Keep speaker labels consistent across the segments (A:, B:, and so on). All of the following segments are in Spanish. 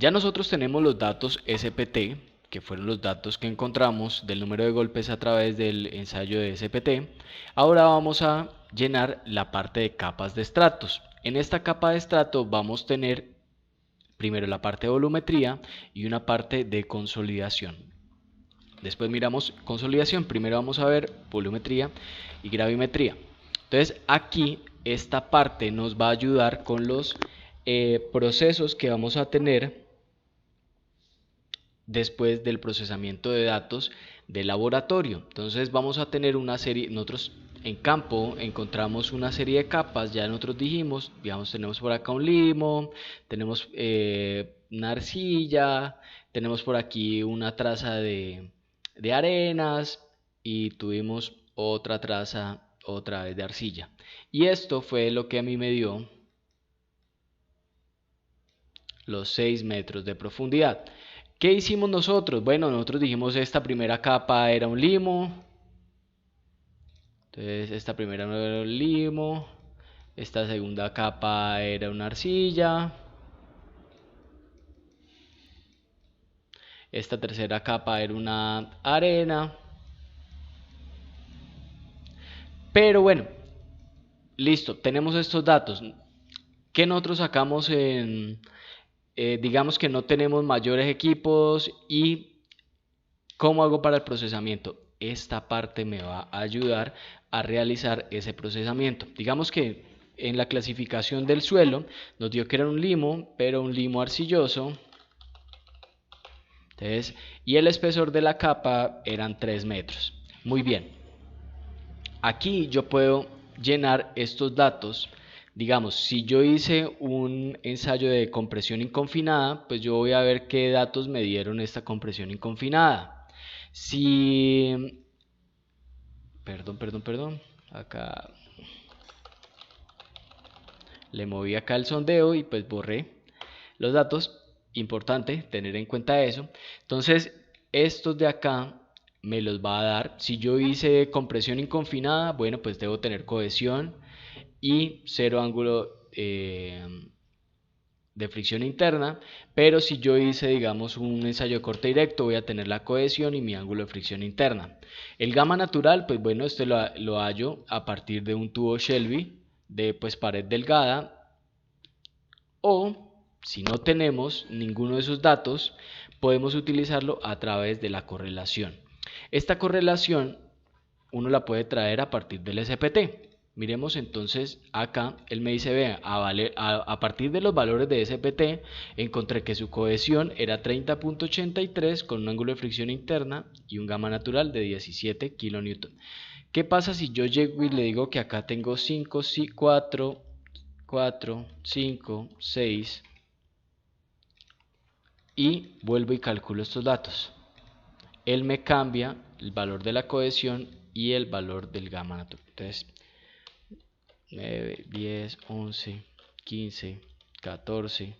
A: Ya nosotros tenemos los datos SPT, que fueron los datos que encontramos del número de golpes a través del ensayo de SPT. Ahora vamos a llenar la parte de capas de estratos. En esta capa de estrato vamos a tener primero la parte de volumetría y una parte de consolidación. Después miramos consolidación, primero vamos a ver volumetría y gravimetría. Entonces aquí esta parte nos va a ayudar con los procesos que vamos a tener después del procesamiento de datos de laboratorio. Entonces vamos a tener una serie, nosotros en campo encontramos una serie de capas, ya nosotros dijimos, digamos, tenemos por acá un limo, tenemos una arcilla, tenemos por aquí una traza de arenas y tuvimos otra traza otra vez de arcilla. Y esto fue lo que a mí me dio los 6 metros de profundidad. ¿Qué hicimos nosotros? Bueno, nosotros dijimos esta primera capa era un limo. Entonces esta primera no era un limo. Esta segunda capa era una arcilla. Esta tercera capa era una arena. Pero bueno, listo, tenemos estos datos. ¿Qué nosotros sacamos en... digamos que no tenemos mayores equipos y ¿cómo hago para el procesamiento? Esta parte me va a ayudar a realizar ese procesamiento. Digamos que en la clasificación del suelo nos dio que era un limo, pero un limo arcilloso. Entonces, y el espesor de la capa eran 3 metros. Muy bien. Aquí yo puedo llenar estos datos. Digamos, si yo hice un ensayo de compresión inconfinada, pues yo voy a ver qué datos me dieron esta compresión inconfinada. Si... Perdón. Acá le moví acá el sondeo y pues borré los datos. Importante tener en cuenta eso. Entonces, estos de acá me los va a dar. Si yo hice compresión inconfinada, bueno, pues debo tener cohesión y cero ángulo de fricción interna, pero si yo hice, digamos, un ensayo de corte directo, voy a tener la cohesión y mi ángulo de fricción interna. El gamma natural, pues bueno, este lo hallo a partir de un tubo Shelby de pues pared delgada, o si no tenemos ninguno de esos datos, podemos utilizarlo a través de la correlación. Esta correlación uno la puede traer a partir del SPT. Miremos entonces acá, él me dice, vea, a partir de los valores de SPT, encontré que su cohesión era 30.83 con un ángulo de fricción interna y un gamma natural de 17 kN. ¿Qué pasa si yo llego y le digo que acá tengo 5, 4, 5, 6 y vuelvo y calculo estos datos? Él me cambia el valor de la cohesión y el valor del gamma natural. Entonces, 9, 10, 11, 15, 14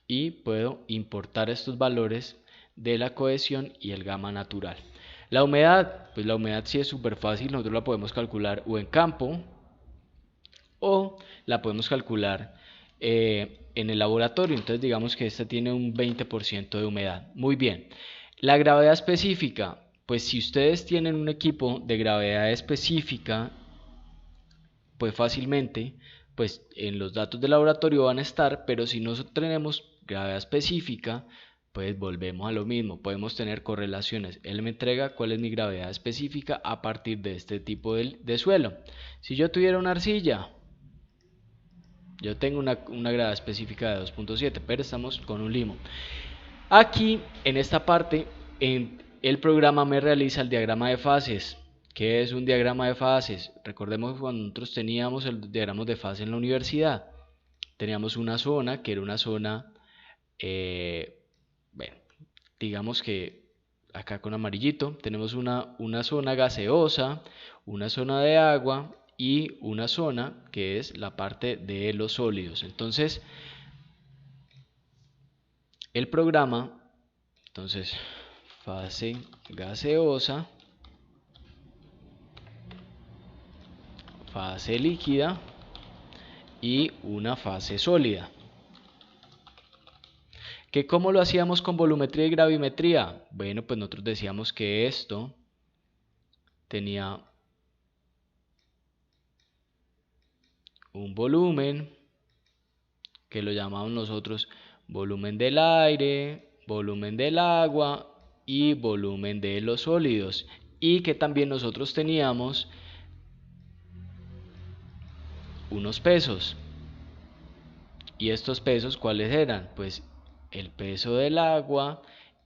A: y puedo importar estos valores de la cohesión y el gamma natural. La humedad, pues la humedad sí es súper fácil, nosotros la podemos calcular o en campo o la podemos calcular en el laboratorio. Entonces digamos que esta tiene un 20% de humedad. Muy bien. La gravedad específica, pues si ustedes tienen un equipo de gravedad específica, pues fácilmente, pues en los datos del laboratorio van a estar, pero si no tenemos gravedad específica, pues volvemos a lo mismo, podemos tener correlaciones. Él me entrega cuál es mi gravedad específica a partir de este tipo de suelo. Si yo tuviera una arcilla, yo tengo una gravedad específica de 2.7, pero estamos con un limo. Aquí, en esta parte, el programa me realiza el diagrama de fases. ¿Qué es un diagrama de fases? Recordemos que cuando nosotros teníamos el diagrama de fase en la universidad, teníamos una zona que era una zona, bueno, digamos que acá con amarillito, tenemos una zona gaseosa, una zona de agua y una zona que es la parte de los sólidos. Entonces, el programa, entonces, fase gaseosa, fase líquida y una fase sólida. ¿Que cómo lo hacíamos con volumetría y gravimetría? Bueno, pues nosotros decíamos que esto tenía un volumen que lo llamamos nosotros volumen del aire, volumen del agua y volumen de los sólidos, y que también nosotros teníamos unos pesos. ¿Y estos pesos cuáles eran? Pues el peso del agua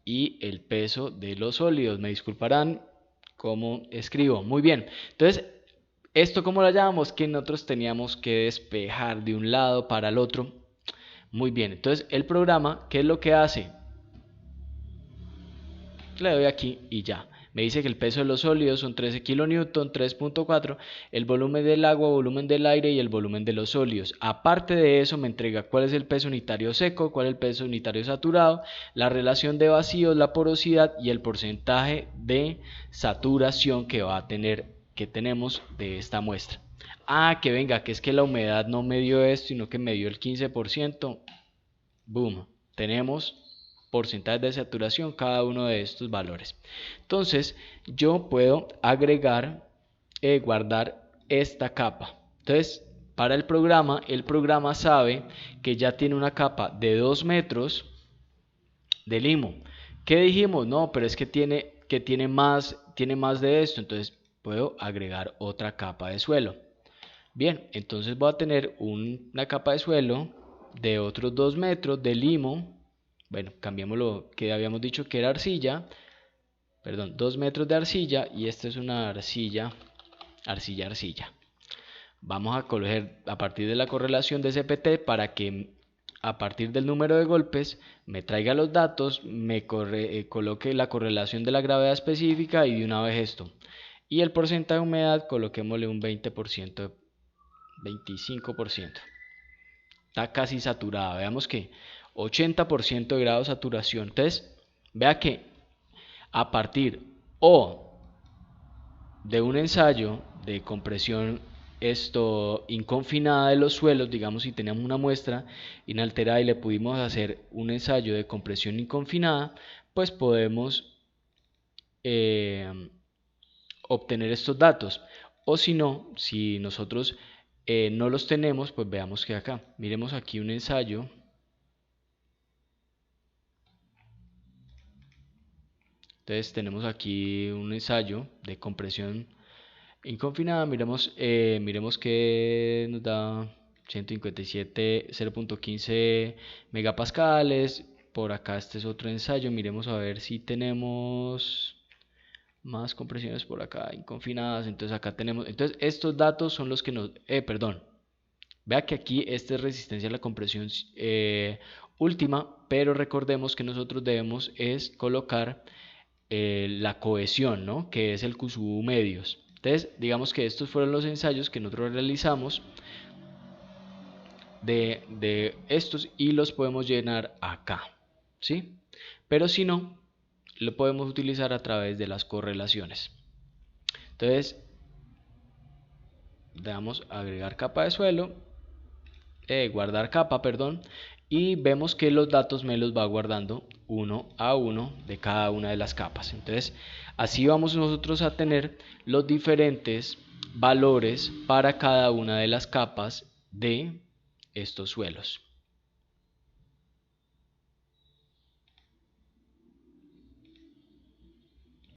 A: y el peso de los sólidos. Me disculparán cómo escribo. Muy bien. Entonces, ¿esto cómo lo llamamos? Que nosotros teníamos que despejar de un lado para el otro. Muy bien. Entonces, el programa, ¿qué es lo que hace? Le doy aquí y ya. Me dice que el peso de los sólidos son 13 kN, 3.4, el volumen del agua, volumen del aire y el volumen de los sólidos. Aparte de eso me entrega cuál es el peso unitario seco, cuál es el peso unitario saturado, la relación de vacíos, la porosidad y el porcentaje de saturación que va a tener, que tenemos de esta muestra. Ah, que venga, que es que la humedad no me dio esto, sino que me dio el 15%. Boom, tenemos porcentaje de saturación cada uno de estos valores. Entonces yo puedo agregar, guardar esta capa. Entonces para el programa sabe que ya tiene una capa de 2 metros de limo. ¿Qué dijimos? No, pero es que tiene más de esto. Entonces puedo agregar otra capa de suelo. Bien, entonces voy a tener una capa de suelo de otros 2 metros de limo. Bueno, cambiamos lo que habíamos dicho que era arcilla. Perdón, 2 metros de arcilla, y esta es una arcilla. Vamos a coger a partir de la correlación de CPT para que a partir del número de golpes me traiga los datos, me coloque la correlación de la gravedad específica y de una vez esto. Y el porcentaje de humedad, coloquémosle un 20%, 25%. Está casi saturada. Veamos que 80% de grado de saturación. Entonces, vea que a partir o de un ensayo de compresión inconfinada de los suelos, digamos si teníamos una muestra inalterada y le pudimos hacer un ensayo de compresión inconfinada, pues podemos obtener estos datos. O si no, si nosotros no los tenemos, pues veamos que acá, miremos aquí un ensayo. Entonces tenemos aquí un ensayo de compresión inconfinada. Miremos que nos da 157, 0.15 megapascales. Por acá este es otro ensayo. Miremos a ver si tenemos más compresiones por acá inconfinadas. Entonces acá tenemos, entonces estos datos son los que nos, perdón, vea que aquí esta es resistencia a la compresión última, pero recordemos que nosotros debemos es colocar la cohesión, ¿no? Que es el QSU medios. Entonces digamos que estos fueron los ensayos que nosotros realizamos de estos, y los podemos llenar acá, ¿sí? Pero si no, lo podemos utilizar a través de las correlaciones. Entonces le damos a agregar capa de suelo, guardar capa, perdón, y vemos que los datos me los va guardando uno a uno de cada una de las capas. Entonces así vamos nosotros a tener los diferentes valores para cada una de las capas de estos suelos.